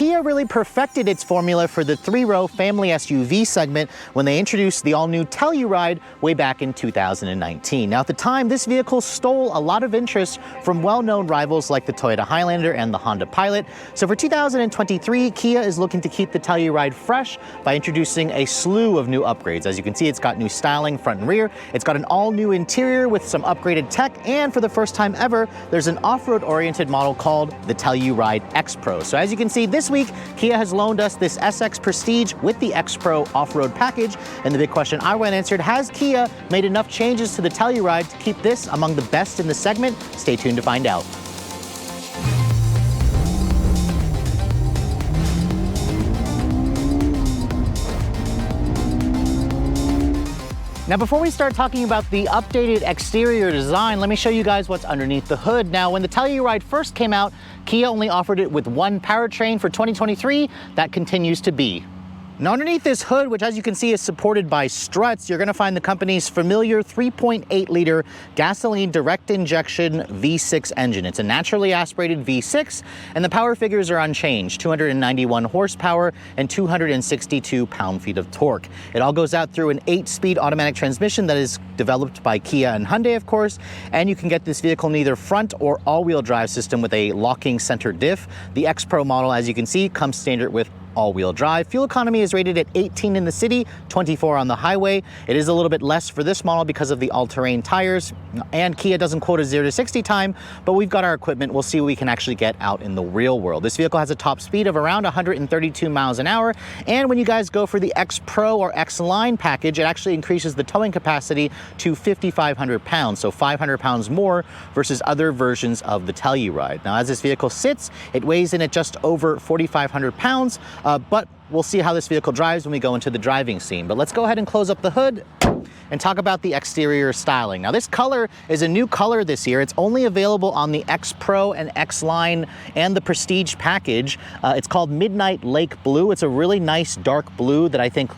Kia really perfected its formula for the three-row family SUV segment when they introduced the all-new Telluride way back in 2019. Now, at the time, this vehicle stole a lot of interest from well-known rivals like the Toyota Highlander and the Honda Pilot. So for 2023, Kia is looking to keep the Telluride fresh by introducing a slew of new upgrades. As you can see, it's got new styling front and rear. It's got an all-new interior with some upgraded tech, and for the first time ever, there's an off-road oriented model called the Telluride X Pro. So as you can see, this week, Kia has loaned us this SX Prestige with the X Pro off-road package. And the big question I went answered, has Kia made enough changes to the Telluride to keep this among the best in the segment? Stay tuned to find out. Now, before we start talking about the updated exterior design, let me show you guys what's underneath the hood. Now, when the Telluride first came out, Kia only offered it with one powertrain. For 2023, that continues to be. Now, underneath this hood, which as you can see is supported by struts, you're going to find the company's familiar 3.8-liter gasoline direct injection V6 engine. It's a naturally aspirated V6, and the power figures are unchanged: 291 horsepower and 262 pound-feet of torque. It all goes out through an 8-speed automatic transmission that is developed by Kia and Hyundai, of course, and you can get this vehicle in either front or all-wheel drive system with a locking center diff. The X Pro model, as you can see, comes standard with all-wheel drive. Fuel economy is rated at 18 in the city, 24 on the highway. It is a little bit less for this model because of the all-terrain tires, and Kia doesn't quote a 0 to 60 time, but we've got our equipment. We'll see what we can actually get out in the real world. This vehicle has a top speed of around 132 miles an hour, and when you guys go for the X Pro or X Line package, it actually increases the towing capacity to 5,500 pounds, so 500 pounds more versus other versions of the Telluride. Now, as this vehicle sits, it weighs in at just over 4,500 pounds, but we'll see how this vehicle drives when we go into the driving scene. But let's go ahead and close up the hood and talk about the exterior styling. Now, this color is a new color this year. It's only available on the X Pro and X Line and the Prestige package. It's called Midnight Lake Blue. It's a really nice dark blue that I think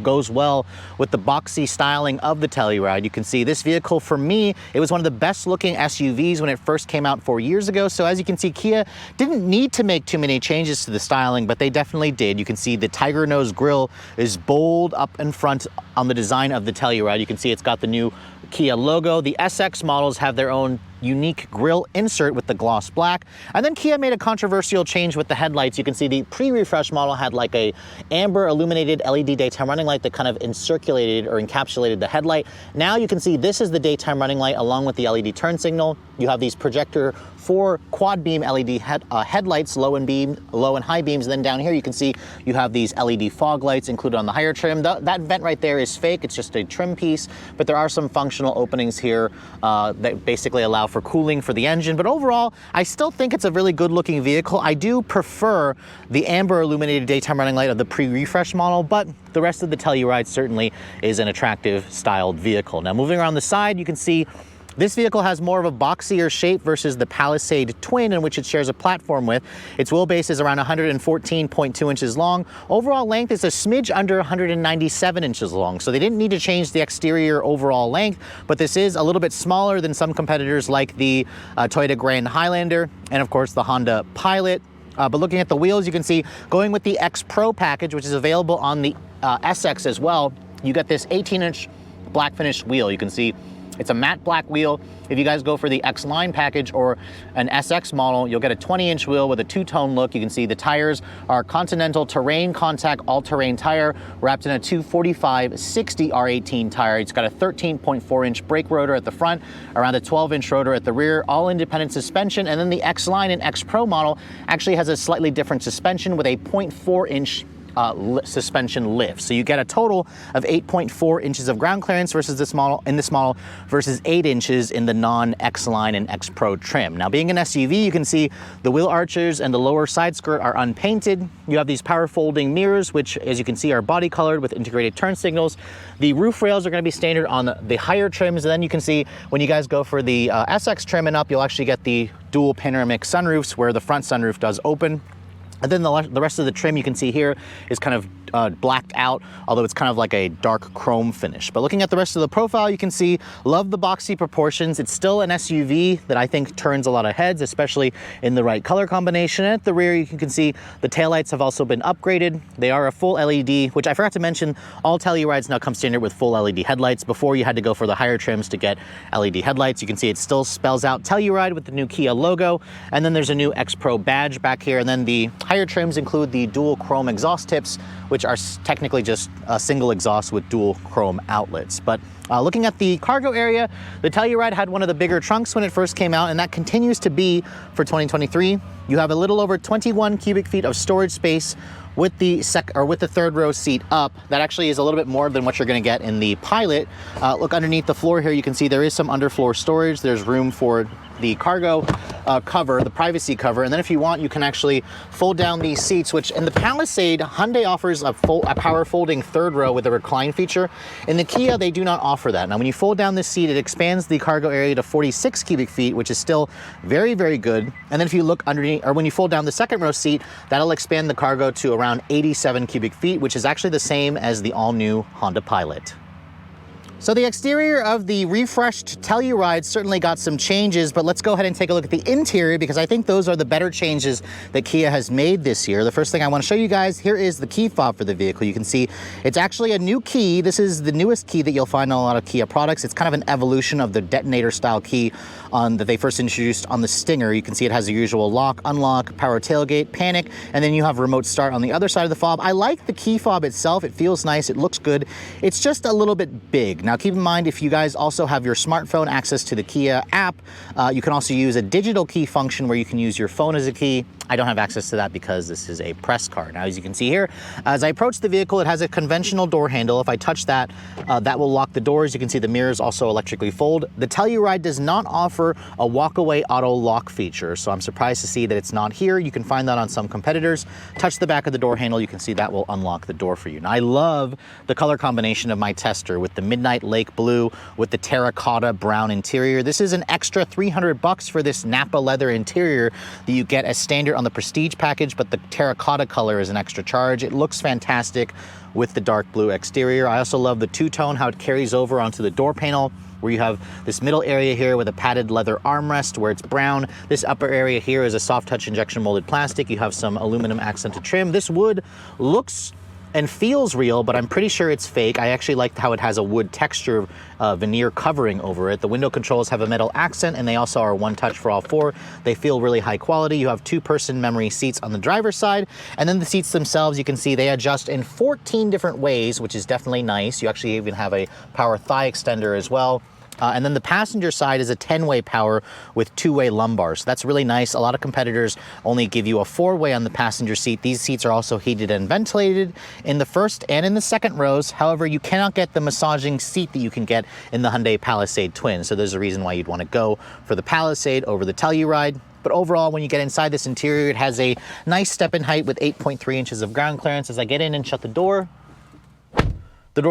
goes well with the boxy styling of the Telluride. You can see this vehicle, for me, it was one of the best looking SUVs when it first came out 4 years ago. So as you can see, Kia didn't need to make too many changes to the styling, but they definitely did. You can see the tiger nose grille is bold up in front on the design of the Telluride. You can see it's got the new Kia logo. The SX models have their own unique grille insert with the gloss black. And then Kia made a controversial change with the headlights. You can see the pre-refresh model had like a amber illuminated LED daytime running light that kind of encirculated or encapsulated the headlight. Now you can see this is the daytime running light along with the LED turn signal. You have these projector 4 quad beam LED headlights, low and high beams. And then down here you can see you have these LED fog lights included on the higher trim. That vent right there is fake. It's just a trim piece, but there are some functional openings here that basically allow for cooling for the engine. But overall, I still think it's a really good looking vehicle. I do prefer the amber illuminated daytime running light of the pre-refresh model, but the rest of the Telluride certainly is an attractive styled vehicle. Now, moving around the side, you can see this vehicle has more of a boxier shape versus the Palisade Twin, in which it shares a platform with. Its wheelbase is around 114.2 inches long. Overall length is a smidge under 197 inches long, so they didn't need to change the exterior overall length, but this is a little bit smaller than some competitors like the Toyota Grand Highlander and, of course, the Honda Pilot. But looking at the wheels, you can see going with the X Pro package, which is available on the SX as well, you get this 18-inch black finished wheel. You can see it's a matte black wheel. If you guys go for the X Line package or an SX model, you'll get a 20-inch wheel with a two-tone look. You can see the tires are Continental Terrain Contact all-terrain tire wrapped in a 245/60 R18 tire. It's got a 13.4-inch brake rotor at the front, around a 12-inch rotor at the rear, all independent suspension. And then the X Line and X Pro model actually has a slightly different suspension with a 0.4-inch suspension lift. So you get a total of 8.4 inches of ground clearance versus this model versus 8 inches in the non-X Line and X Pro trim. Now, being an SUV, you can see the wheel arches and the lower side skirt are unpainted. You have these power folding mirrors, which, as you can see, are body colored with integrated turn signals. The roof rails are going to be standard on the higher trims. And then you can see when you guys go for the SX trim and up, you'll actually get the dual panoramic sunroofs where the front sunroof does open. And then the rest of the trim you can see here is kind of blacked out, although it's kind of like a dark chrome finish. But looking at the rest of the profile, you can see, love the boxy proportions. It's still an SUV that I think turns a lot of heads, especially in the right color combination. And at the rear, you can see the taillights have also been upgraded. They are a full LED, which I forgot to mention, all Tellurides now come standard with full LED headlights. Before, you had to go for the higher trims to get LED headlights. You can see it still spells out Telluride with the new Kia logo. And then there's a new X Pro badge back here. And then the higher trims include the dual chrome exhaust tips, which are technically just a single exhaust with dual chrome outlets. But looking at the cargo area, the Telluride had one of the bigger trunks when it first came out, and that continues to be for 2023. You have a little over 21 cubic feet of storage space with the third row seat up. That actually is a little bit more than what you're going to get in the Pilot. Look underneath the floor here, you can see there is some underfloor storage. There's room for the cargo cover, the privacy cover, and then if you want, you can actually fold down these seats, which in the Palisade, Hyundai offers a power folding third row with a recline feature. In the Kia, they do not offer that. Now, when you fold down this seat, it expands the cargo area to 46 cubic feet, which is still very, very good. And then if you look underneath, or when you fold down the second row seat, that'll expand the cargo to around 87 cubic feet, which is actually the same as the all-new Honda Pilot. So the exterior of the refreshed Telluride certainly got some changes, but let's go ahead and take a look at the interior, because I think those are the better changes that Kia has made this year. The first thing I want to show you guys, here is the key fob for the vehicle. You can see it's actually a new key. This is the newest key that you'll find on a lot of Kia products. It's kind of an evolution of the detonator style key that they first introduced on the Stinger. You can see it has the usual lock, unlock, power tailgate, panic, and then you have remote start on the other side of the fob. I like the key fob itself. It feels nice. It looks good. It's just a little bit big. Now, keep in mind, if you guys also have your smartphone access to the Kia app, you can also use a digital key function where you can use your phone as a key. I don't have access to that because this is a press car. Now, as you can see here, as I approach the vehicle, it has a conventional door handle. If I touch that, that will lock the doors. You can see the mirrors also electrically fold. The Telluride does not offer a walk-away auto lock feature, so I'm surprised to see that it's not here. You can find that on some competitors. Touch the back of the door handle, you can see that will unlock the door for you. Now, I love the color combination of my Tester with the Midnight Lake Blue with the terracotta brown interior. This is an extra $300 for this Napa leather interior that you get as standard on the Prestige package, but the terracotta color is an extra charge. It looks fantastic with the dark blue exterior. I also love the two-tone, how it carries over onto the door panel, where you have this middle area here with a padded leather armrest where it's brown. This upper area here is a soft touch injection molded plastic. You have some aluminum accented trim. This wood looks and feels real, but I'm pretty sure it's fake. I actually like how it has a wood texture veneer covering over it. The window controls have a metal accent, and they also are one touch for all four. They feel really high quality. You have two-person memory seats on the driver's side, and then the seats themselves, you can see they adjust in 14 different ways, which is definitely nice. You actually even have a power thigh extender as well. And then the passenger side is a 10-way power with 2-way lumbar. So that's really nice. A lot of competitors only give you a 4-way on the passenger seat. These seats are also heated and ventilated in the first and in the second rows. However, you cannot get the massaging seat that you can get in the Hyundai Palisade Twin. So there's a reason why you'd want to go for the Palisade over the Telluride. But overall, when you get inside this interior, it has a nice step in height with 8.3 inches of ground clearance. As I get in and shut the door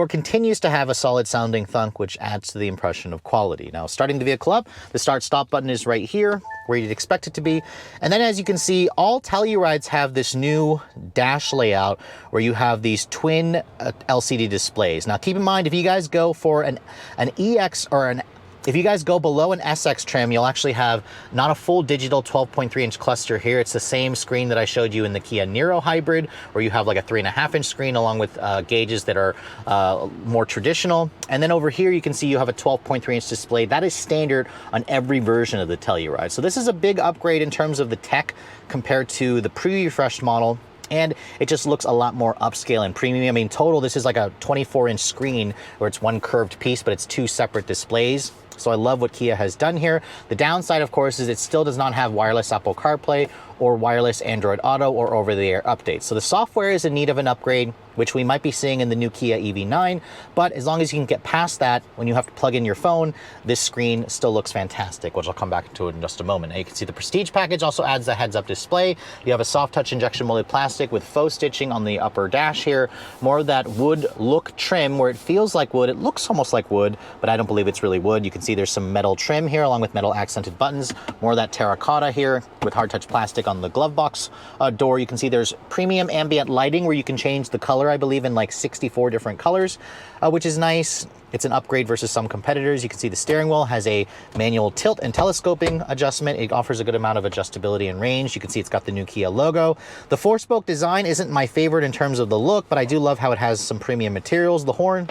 continues to have a solid sounding thunk, which adds to the impression of quality. Now, starting the vehicle up, the start stop button is right here, where you'd expect it to be. And then as you can see, all Tellurides have this new dash layout where you have these twin LCD displays. Now, keep in mind, if you guys go for an EX or if you guys go below an SX trim, you'll actually have not a full digital 12.3-inch cluster here. It's the same screen that I showed you in the Kia Niro Hybrid, where you have like a 3.5-inch screen along with gauges that are more traditional. And then over here, you can see you have a 12.3-inch display. That is standard on every version of the Telluride. So this is a big upgrade in terms of the tech compared to the pre-refreshed model. And it just looks a lot more upscale and premium. I mean, total, this is like a 24-inch screen where it's one curved piece, but it's two separate displays. So I love what Kia has done here. The downside, of course, is it still does not have wireless Apple CarPlay or wireless Android Auto or over-the-air updates. So the software is in need of an upgrade, which we might be seeing in the new Kia EV9, but as long as you can get past that, when you have to plug in your phone, this screen still looks fantastic, which I'll come back to in just a moment. Now you can see the Prestige package also adds the heads-up display. You have a soft touch injection molded plastic with faux stitching on the upper dash here. More of that wood look trim where it feels like wood. It looks almost like wood, but I don't believe it's really wood. You can see there's some metal trim here along with metal accented buttons. More of that terracotta here with hard touch plastic on the glove box door. You can see there's premium ambient lighting where you can change the color, I believe, in like 64 different colors, which is nice. It's an upgrade versus some competitors. You can see the steering wheel has a manual tilt and telescoping adjustment. It offers a good amount of adjustability and range. You can see it's got the new Kia logo. The 4-spoke design isn't my favorite in terms of the look, but I do love how it has some premium materials. The horn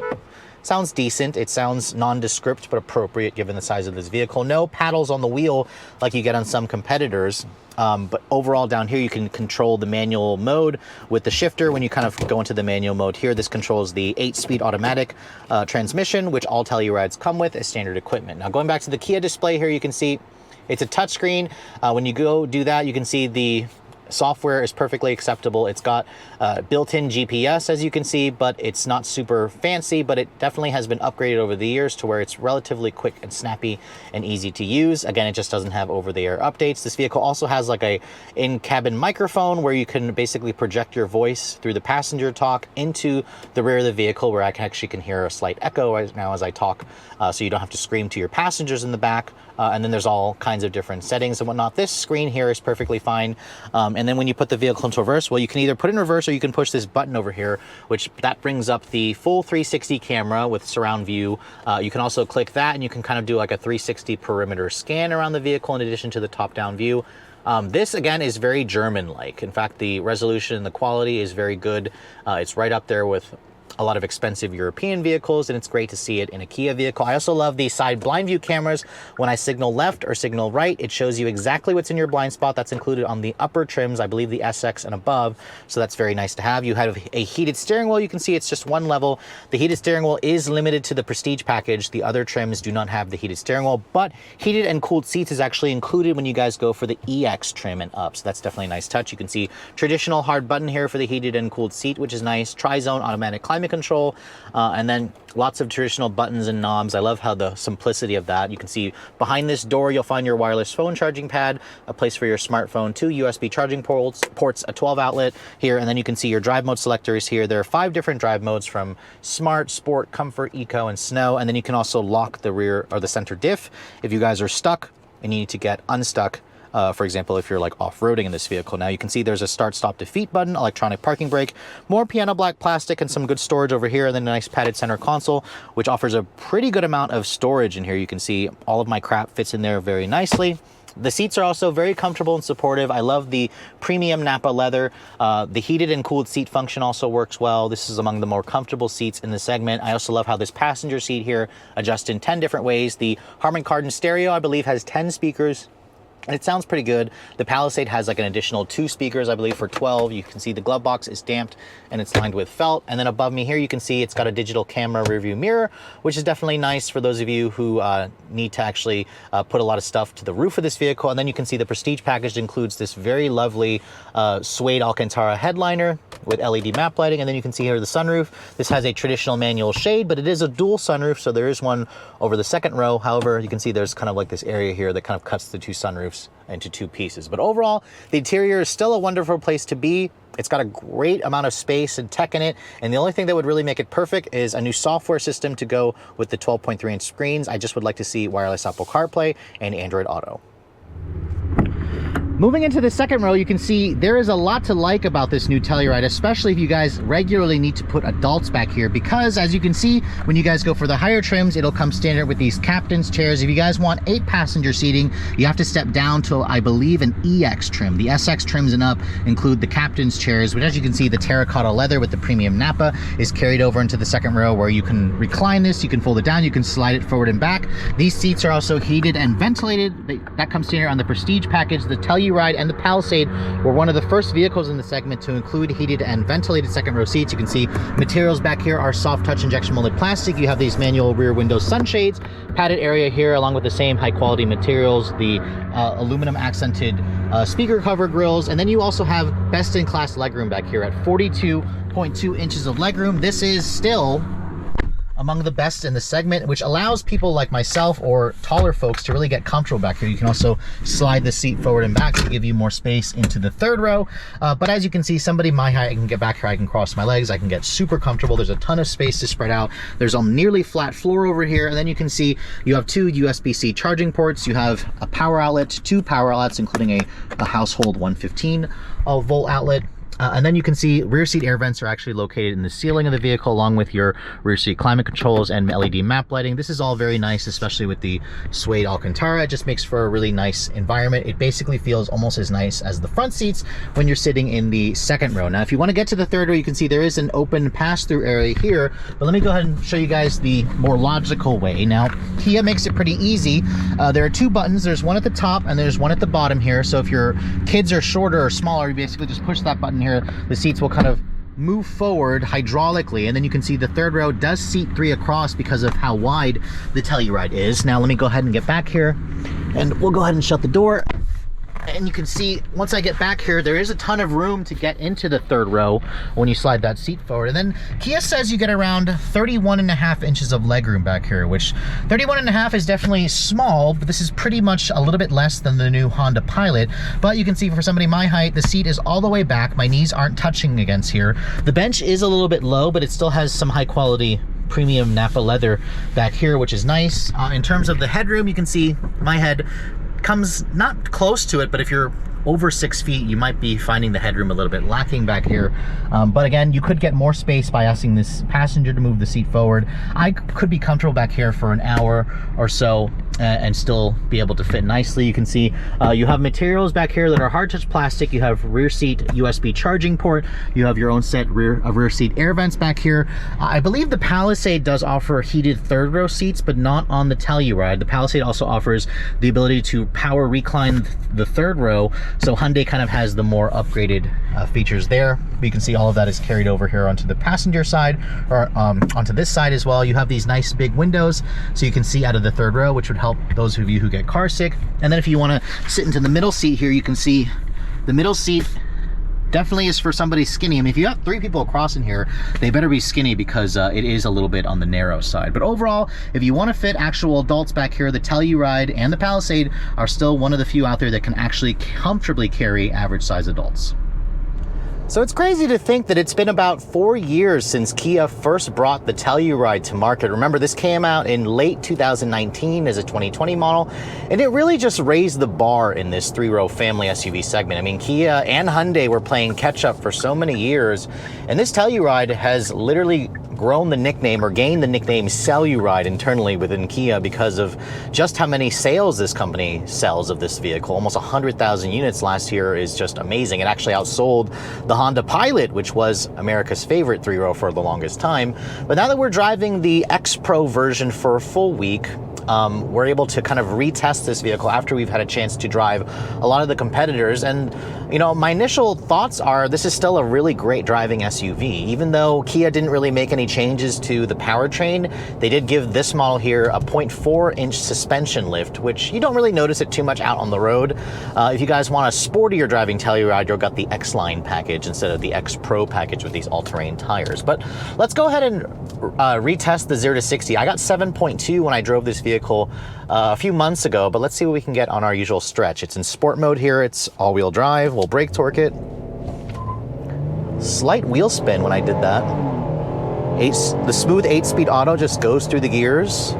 sounds decent. It sounds nondescript but appropriate given the size of this vehicle. No paddles on the wheel like you get on some competitors. But overall down here you can control the manual mode with the shifter. When you kind of go into the manual mode here, this controls the 8-speed automatic transmission, which all Tellurides come with as standard equipment. Now going back to the Kia display here, you can see it's a touchscreen. When you go do that, you can see the software is perfectly acceptable. It's got built-in GPS, as you can see, but it's not super fancy, but it definitely has been upgraded over the years to where it's relatively quick and snappy and easy to use. Again, it just doesn't have over-the-air updates. This vehicle also has like a in-cabin microphone where you can basically project your voice through the passenger talk into the rear of the vehicle, where I actually can hear a slight echo right now as I talk, so you don't have to scream to your passengers in the back. And then there's all kinds of different settings and whatnot. This screen here is perfectly fine. And then when you put the vehicle into reverse, well, you can either put it in reverse or you can push this button over here, which that brings up the full 360 camera with surround view. You can also click that and you can kind of do like a 360 perimeter scan around the vehicle in addition to the top-down view. This again is very German-like. In fact, the resolution and the quality is very good. It's right up there with a lot of expensive European vehicles, and it's great to see it in a Kia vehicle. I also love the side blind view cameras. When I signal left or signal right, it shows you exactly what's in your blind spot. That's included on the upper trims, I believe the SX and above, so that's very nice to have. You have a heated steering wheel. You can see it's just one level. The heated steering wheel is limited to the Prestige package. The other trims do not have the heated steering wheel, but heated and cooled seats is actually included when you guys go for the EX trim and up, so that's definitely a nice touch. You can see traditional hard button here for the heated and cooled seat, which is nice. Tri-zone automatic climate control, and then lots of traditional buttons and knobs. I love how the simplicity of that. You can see behind this door you'll find your wireless phone charging pad, a place for your smartphone, 2 USB charging ports, a 12 outlet here, and then you can see your drive mode selectors here. There are 5 different drive modes from Smart, Sport, Comfort, Eco, and Snow, and then you can also lock the rear or the center diff if you guys are stuck and you need to get unstuck. For example, if you're like off-roading in this vehicle. Now you can see there's a start, stop, defeat button, electronic parking brake, more piano black plastic, and some good storage over here, and then a nice padded center console, which offers a pretty good amount of storage in here. You can see all of my crap fits in there very nicely. The seats are also very comfortable and supportive. I love the premium Napa leather. The heated and cooled seat function also works well. This is among the more comfortable seats in the segment. I also love how this passenger seat here adjusts in 10 different ways. The Harman Kardon stereo, I believe, has 10 speakers. And it sounds pretty good. The Palisade has like an additional 2 speakers, I believe, for 12. You can see the glove box is damped and it's lined with felt. And then above me here, you can see it's got a digital camera rear view mirror, which is definitely nice for those of you who need to actually put a lot of stuff to the roof of this vehicle. And then you can see the Prestige package includes this very lovely suede Alcantara headliner with LED map lighting. And then you can see here the sunroof. This has a traditional manual shade, but it is a dual sunroof, so there is one over the second row. However, you can see there's kind of like this area here that kind of cuts the 2 sunroofs into 2 pieces. But overall, the interior is still a wonderful place to be. It's got a great amount of space and tech in it, and the only thing that would really make it perfect is a new software system to go with the 12.3-inch screens. I just would like to see wireless Apple CarPlay and Android Auto. Moving into the second row, you can see there is a lot to like about this new Telluride, especially if you guys regularly need to put adults back here, because as you can see, when you guys go for the higher trims, it'll come standard with these captain's chairs. If you guys want 8-passenger seating, you have to step down to, I believe, an EX trim. The SX trims and up include the captain's chairs, which, as you can see, the terracotta leather with the premium Napa is carried over into the second row, where you can recline this, you can fold it down, you can slide it forward and back. These seats are also heated and ventilated. That comes standard on the Prestige package. The Telluride and the Palisade were one of the first vehicles in the segment to include heated and ventilated second row seats. You can see materials back here are soft touch injection molded plastic. You have these manual rear window sunshades, padded area here along with the same high quality materials, the aluminum accented speaker cover grills, and then you also have best in class legroom back here at 42.2 inches of legroom. This is still among the best in the segment, which allows people like myself or taller folks to really get comfortable back here. You can also slide the seat forward and back to give you more space into the third row. But as you can see, somebody my height, I can get back here, I can cross my legs, I can get super comfortable. There's a ton of space to spread out. There's a nearly flat floor over here, and then you can see you have 2 USB-C charging ports. You have a power outlet, 2 power outlets, including a household 115 volt outlet. And then you can see rear seat air vents are actually located in the ceiling of the vehicle, along with your rear seat climate controls and LED map lighting. This is all very nice, especially with the suede Alcantara. It just makes for a really nice environment. It basically feels almost as nice as the front seats when you're sitting in the second row. Now, if you want to get to the third row, you can see there is an open pass-through area here, but let me go ahead and show you guys the more logical way. Now, Kia makes it pretty easy. There are 2 buttons. There's one at the top and there's one at the bottom here. So if your kids are shorter or smaller, you basically just push that button here. The seats will kind of move forward hydraulically, and then you can see the third row does seat 3 across because of how wide the Telluride is. Now let me go ahead and get back here, and we'll go ahead and shut the door. And you can see once I get back here, there is a ton of room to get into the third row when you slide that seat forward. And then Kia says you get around 31.5 inches of legroom back here, which 31.5 is definitely small, but this is pretty much a little bit less than the new Honda Pilot. But you can see for somebody my height, the seat is all the way back. My knees aren't touching against here. The bench is a little bit low, but it still has some high quality premium Napa leather back here, which is nice. In terms of the headroom, you can see my head comes not close to it, but if you're over 6 feet, you might be finding the headroom a little bit lacking back here. But again, you could get more space by asking this passenger to move the seat forward. I could be comfortable back here for an hour or so and still be able to fit nicely. You can see you have materials back here that are hard touch plastic. You have rear seat USB charging port. You have your own set rear seat air vents back here. I believe the Palisade does offer heated third row seats, but not on the Telluride. The Palisade also offers the ability to power recline the third row. So Hyundai kind of has the more upgraded features there. You can see all of that is carried over here onto the passenger side, or onto this side as well. You have these nice big windows so you can see out of the third row, which would help those of you who get car sick. And then if you want to sit into the middle seat here, you can see the middle seat definitely is for somebody skinny. I mean, if you have 3 people across in here, they better be skinny because it is a little bit on the narrow side. But overall, if you want to fit actual adults back here, the Telluride and the Palisade are still one of the few out there that can actually comfortably carry average size adults. So it's crazy to think that it's been about 4 years since Kia first brought the Telluride to market. Remember, this came out in late 2019 as a 2020 model, and it really just raised the bar in this 3-row family SUV segment. I mean, Kia and Hyundai were playing catch up for so many years, and this Telluride has literally grown the nickname, or gained the nickname, Celluride internally within Kia because of just how many sales this company sells of this vehicle. Almost 100,000 units last year is just amazing. It actually outsold the Honda Pilot, which was America's favorite 3-row for the longest time. But now that we're driving the X Pro version for a full week, we're able to kind of retest this vehicle after we've had a chance to drive a lot of the competitors. And, you know, my initial thoughts are this is still a really great driving SUV. Even though Kia didn't really make any changes to the powertrain, they did give this model here a 0.4-inch suspension lift, which you don't really notice it too much out on the road. If you guys want a sportier driving Telluride, you've got the X-Line package instead of the X Pro package with these all-terrain tires. But let's go ahead and retest the 0 to 60. I got 7.2 when I drove this vehicle a few months ago, but let's see what we can get on our usual stretch. It's in sport mode here. It's all-wheel drive. We'll brake torque it. Slight wheel spin when I did that. The smooth 8-speed auto just goes through the gears.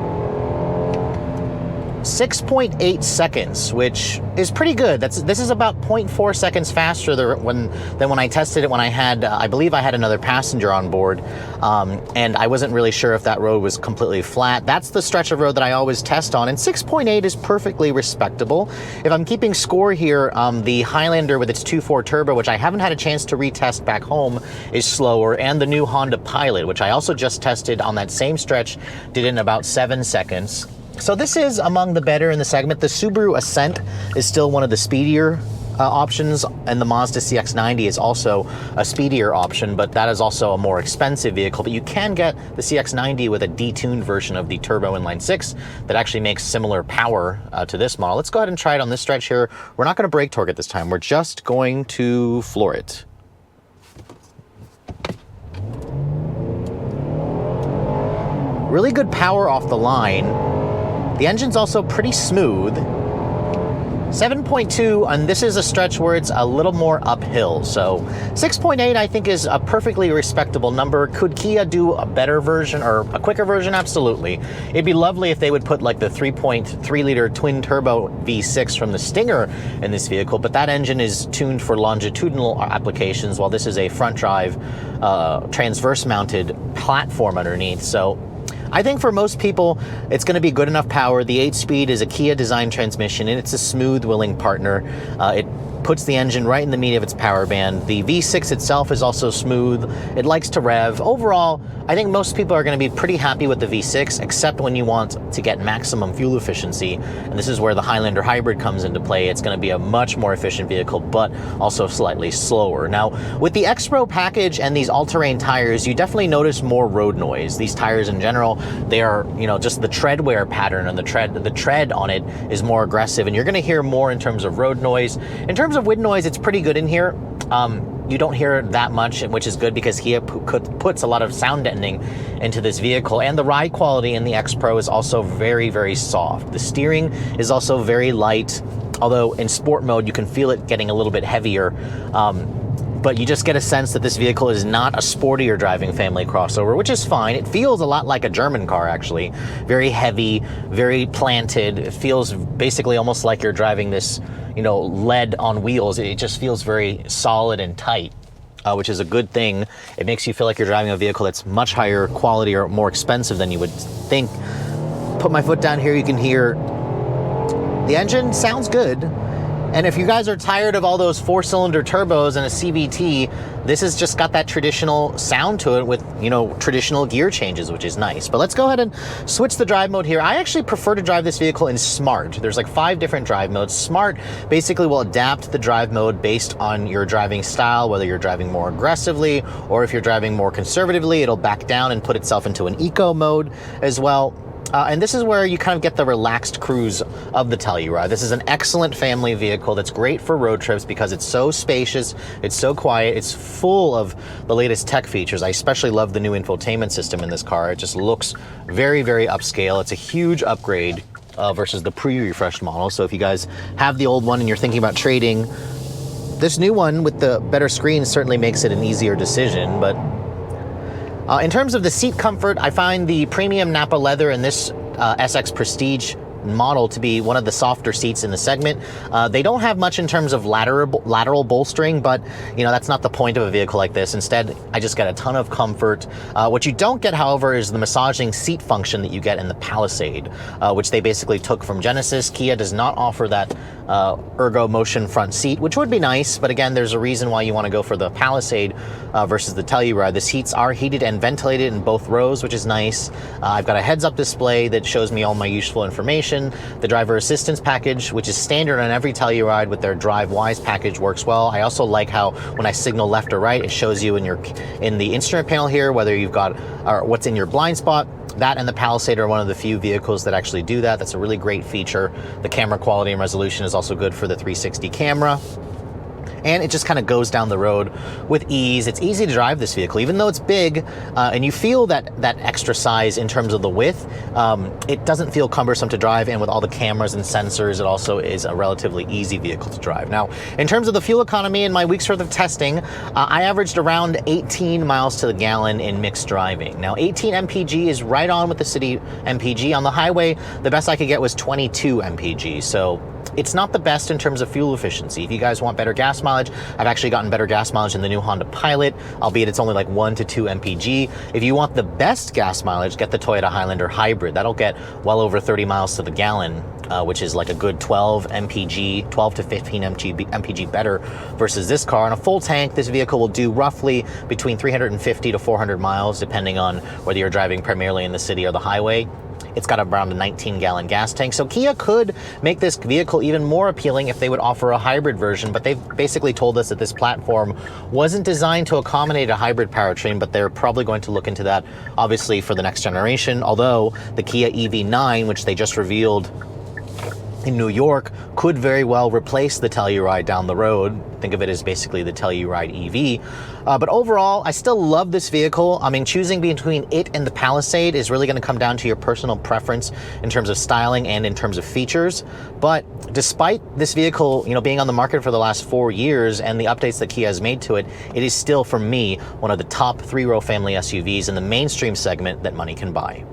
6.8 seconds, which is pretty good. This is about 0.4 seconds faster than when I tested it when I had, I believe I had another passenger on board, and I wasn't really sure if that road was completely flat. That's the stretch of road that I always test on, and 6.8 is perfectly respectable. If I'm keeping score here, the Highlander with its 2.4 turbo, which I haven't had a chance to retest back home, is slower, and the new Honda Pilot, which I also just tested on that same stretch, did it in about 7 seconds. So this is among the better in the segment. The Subaru Ascent is still one of the speedier options, and the Mazda CX-90 is also a speedier option, but that is also a more expensive vehicle. But you can get the CX-90 with a detuned version of the turbo inline 6 that actually makes similar power to this model. Let's go ahead and try it on this stretch here. We're not going to brake torque it this time. We're just going to floor it. Really good power off the line. The engine's also pretty smooth. 7.2, and this is a stretch where it's a little more uphill. So 6.8 I think is a perfectly respectable number. Could Kia do a better version or a quicker version? Absolutely. It'd be lovely if they would put like the 3.3 liter twin turbo V6 from the Stinger in this vehicle, but that engine is tuned for longitudinal applications, while this is a front drive transverse mounted platform underneath. So I think for most people, it's going to be good enough power. The 8-speed is a Kia design transmission, and it's a smooth, willing partner. It puts the engine right in the meat of its power band. The V6 itself is also smooth. It likes to rev. Overall, I think most people are going to be pretty happy with the V6, except when you want to get maximum fuel efficiency. And this is where the Highlander Hybrid comes into play. It's going to be a much more efficient vehicle, but also slightly slower. Now, with the X-Pro package and these all-terrain tires, you definitely notice more road noise. These tires in general, they are, just the tread wear pattern, and the tread on it is more aggressive, and you're going to hear more in terms of road noise. In terms of wind noise, it's pretty good in here. You don't hear that much, which is good because Kia puts a lot of sound deadening into this vehicle. And the ride quality in the X Pro is also very, very soft. The steering is also very light, although in sport mode you can feel it getting a little bit heavier. But you just get a sense that this vehicle is not a sportier driving family crossover, which is fine. It feels a lot like a German car, actually. Very heavy, very planted. It feels basically almost like you're driving this, lead on wheels. It just feels very solid and tight, which is a good thing. It makes you feel like you're driving a vehicle that's much higher quality or more expensive than you would think. Put my foot down here, you can hear the engine sounds good. And if you guys are tired of all those 4-cylinder turbos and a CVT, this has just got that traditional sound to it with, traditional gear changes, which is nice. But let's go ahead and switch the drive mode here. I actually prefer to drive this vehicle in Smart. There's like 5 different drive modes. Smart basically will adapt the drive mode based on your driving style, whether you're driving more aggressively or if you're driving more conservatively. It'll back down and put itself into an eco mode as well. And this is where you kind of get the relaxed cruise of the Telluride. This is an excellent family vehicle that's great for road trips because it's so spacious, it's so quiet, it's full of the latest tech features. I especially love the new infotainment system in this car. It just looks very, very upscale. It's a huge upgrade versus the pre-refreshed model. So if you guys have the old one and you're thinking about trading, this new one with the better screen certainly makes it an easier decision. But in terms of the seat comfort, I find the premium Nappa leather in this SX Prestige model to be one of the softer seats in the segment. They don't have much in terms of lateral bolstering, but that's not the point of a vehicle like this. Instead, I just get a ton of comfort. What you don't get, however, is the massaging seat function that you get in the Palisade, which they basically took from Genesis. Kia does not offer that ergo motion front seat, which would be nice, but again, there's a reason why you want to go for the Palisade versus the Telluride. The seats are heated and ventilated in both rows, which is nice. I've got a heads-up display that shows me all my useful information. The driver assistance package, which is standard on every Telluride with their Drive Wise package, works well. I also like how when I signal left or right, it shows you in the instrument panel here whether you've got or what's in your blind spot. That and the Palisade are one of the few vehicles that actually do that. That's a really great feature. The camera quality and resolution is also good for the 360 camera. And it just kind of goes down the road with ease. It's easy to drive this vehicle, even though it's big, and you feel that extra size in terms of the width. It doesn't feel cumbersome to drive, and with all the cameras and sensors, it also is a relatively easy vehicle to drive. Now, in terms of the fuel economy, in my week's worth of testing, I averaged around 18 miles to the gallon in mixed driving. Now, 18 mpg is right on with the city mpg. On the highway, the best I could get was 22 mpg. So it's not the best in terms of fuel efficiency. If you guys want better gas mileage, I've actually gotten better gas mileage in the new Honda Pilot, albeit it's only like 1 to 2 mpg. If you want the best gas mileage, get the Toyota Highlander Hybrid. That'll get well over 30 miles to the gallon, which is like a good 12 mpg, 12 to 15 mpg better versus this car. On a full tank, this vehicle will do roughly between 350 to 400 miles, depending on whether you're driving primarily in the city or the highway. It's got around a 19-gallon gas tank. So Kia could make this vehicle even more appealing if they would offer a hybrid version, but they've basically told us that this platform wasn't designed to accommodate a hybrid powertrain, but they're probably going to look into that, obviously, for the next generation. Although the Kia EV9, which they just revealed in New York could very well replace the Telluride down the road. Think of it as basically the Telluride EV. But overall, I still love this vehicle. I mean, choosing between it and the Palisade is really going to come down to your personal preference in terms of styling and in terms of features. But despite this vehicle, being on the market for the last 4 years and the updates that Kia has made to it, it is still, for me, one of the top 3-row family SUVs in the mainstream segment that money can buy.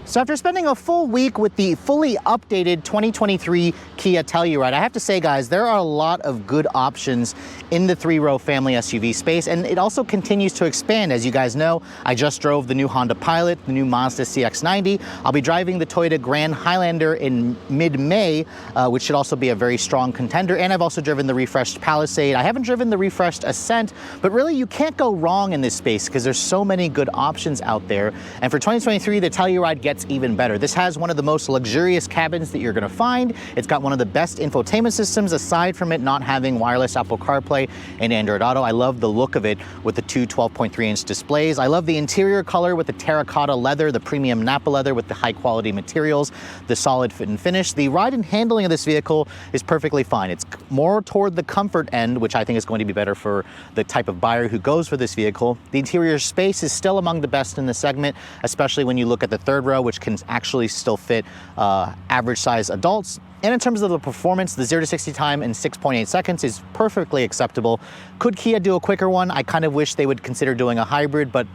So after spending a full week with the fully updated 2023 Kia Telluride, I have to say, guys, there are a lot of good options in the 3-row family SUV space, and it also continues to expand. As you guys know, I just drove the new Honda Pilot, the new Mazda CX-90. I'll be driving the Toyota Grand Highlander in mid-May, which should also be a very strong contender, and I've also driven the refreshed Palisade. I haven't driven the refreshed Ascent, but really you can't go wrong in this space because there's so many good options out there. And for 2023, the Telluride gets even better. This has one of the most luxurious cabins that you're going to find. It's got one of the best infotainment systems, aside from it not having wireless Apple CarPlay and Android Auto. I love the look of it with the two 12.3-inch displays. I love the interior color with the terracotta leather, the premium Napa leather with the high quality materials, the solid fit and finish. The ride and handling of this vehicle is perfectly fine. It's more toward the comfort end, which I think is going to be better for the type of buyer who goes for this vehicle. The interior space is still among the best in the segment, especially when you look at the third row, which can actually still fit average size adults. And in terms of the performance, the 0 to 60 time in 6.8 seconds is perfectly acceptable. Could Kia do a quicker one? I kind of wish they would consider doing a hybrid, but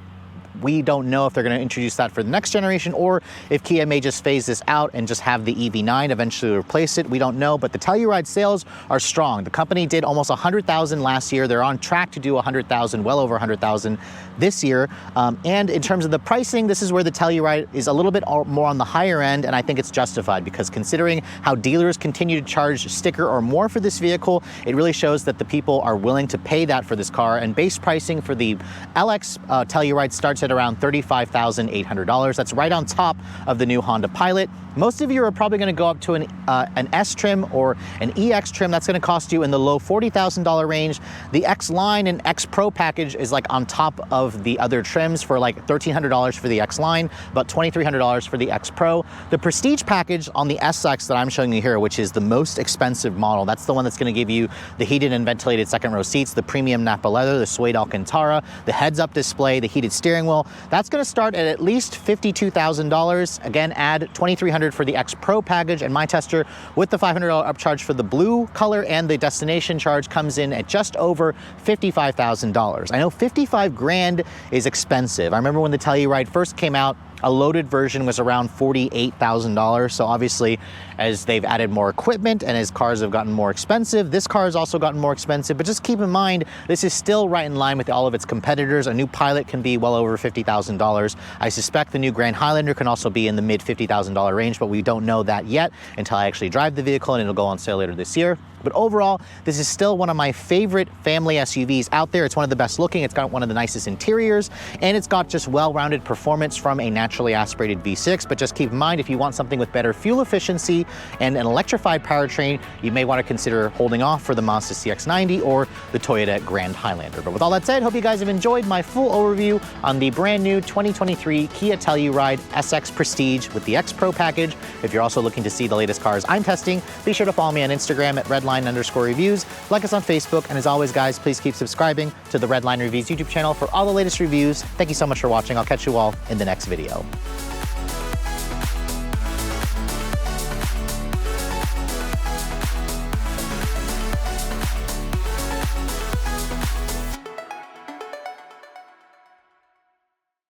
we don't know if they're going to introduce that for the next generation, or if Kia may just phase this out and just have the EV9 eventually replace it. We don't know, but the Telluride sales are strong. The company did almost 100,000 last year. They're on track to do 100,000, well over 100,000 this year. And in terms of the pricing, this is where the Telluride is a little bit more on the higher end, and I think it's justified because considering how dealers continue to charge sticker or more for this vehicle, it really shows that the people are willing to pay that for this car. And base pricing for the LX Telluride starts at around $35,800. That's right on top of the new Honda Pilot. Most of you are probably going to go up to an S trim or an EX trim. That's going to cost you in the low $40,000 range. The X Line and X Pro package is like on top of the other trims for like $1,300 for the X Line, about $2,300 for the X Pro. The Prestige package on the SX that I'm showing you here, which is the most expensive model, that's the one that's going to give you the heated and ventilated second row seats, the premium Napa leather, the suede Alcantara, the heads-up display, the heated steering wheel. That's going to start at least $52,000. Again, add $2,300 for the X Pro package, and my tester with the $500 upcharge for the blue color and the destination charge comes in at just over $55,000. I know 55 grand is expensive. I remember when the Telluride first came out, a loaded version was around $48,000. So obviously, as they've added more equipment and as cars have gotten more expensive, this car has also gotten more expensive. But just keep in mind, this is still right in line with all of its competitors. A new Pilot can be well over $50,000. I suspect the new Grand Highlander can also be in the mid $50,000 range, but we don't know that yet until I actually drive the vehicle, and it'll go on sale later this year. But overall, this is still one of my favorite family SUVs out there. It's one of the best looking, it's got one of the nicest interiors, and it's got just well-rounded performance from a naturally aspirated V6. But just keep in mind, if you want something with better fuel efficiency and an electrified powertrain, you may want to consider holding off for the Mazda CX-90 or the Toyota Grand Highlander. But with all that said, hope you guys have enjoyed my full overview on the brand new 2023 Kia Telluride SX Prestige with the X Pro package. If you're also looking to see the latest cars I'm testing, be sure to follow me on Instagram at Redline_reviews, like us on Facebook, and as always, guys, please keep subscribing to the Redline Reviews YouTube channel for all the latest reviews. Thank you so much for watching. I'll catch you all in the next video.